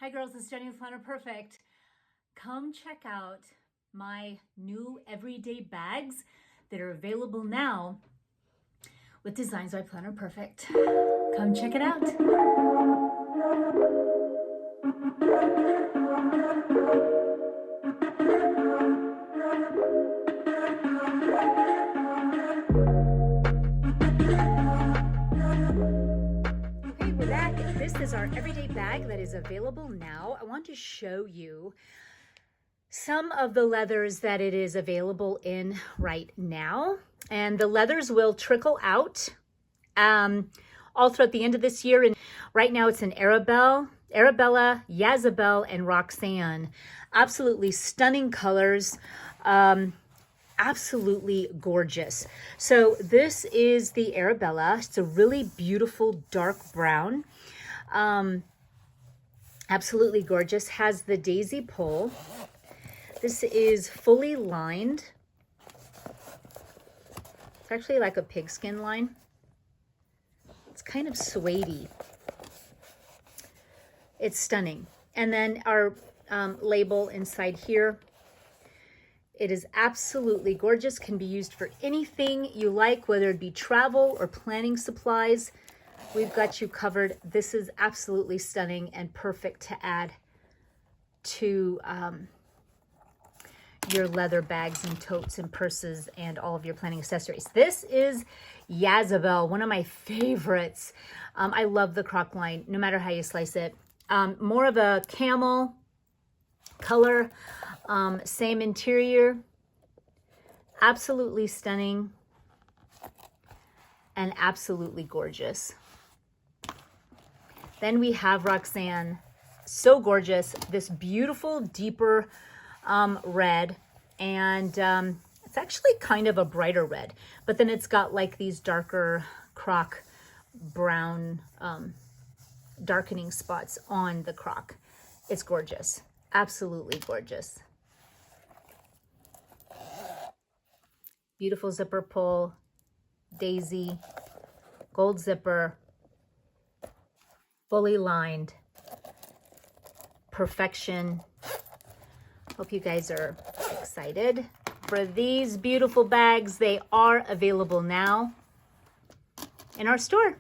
Hi girls, it's Jenny with Planner Perfect. Come check out my new everyday bags that are available now with designs by Planner Perfect. Come check it out. Okay, we're back. This is our everyday bag that is available now. I want to show you some of the leathers that it is available in right now. And the leathers will trickle out all throughout the end of this year. And right now it's an Arabella, Yazzabelle, and Roxanne. Absolutely stunning colors. Absolutely gorgeous. So this is the Arabella. It's a really beautiful dark brown. Absolutely gorgeous. Has the daisy pull. This is fully lined. It's actually like a pigskin line. It's kind of suede-y. It's stunning. And then our label inside here. It is absolutely gorgeous. Can be used for anything you like, whether it be travel or planning supplies. We've got you covered. This is absolutely stunning and perfect to add to your leather bags and totes and purses and all of your planning accessories. This is Yazzabelle, one of my favorites. I love the croc line, no matter how you slice it. More of a camel color, same interior, absolutely stunning and absolutely gorgeous. Then we have Roxanne, so gorgeous, this beautiful deeper red, and it's actually kind of a brighter red, but then it's got like these darker croc brown darkening spots on the croc. It's gorgeous, absolutely gorgeous. Beautiful zipper pull, daisy, gold zipper, fully lined, perfection. Hope you guys are excited for these beautiful bags. They are available now in our store.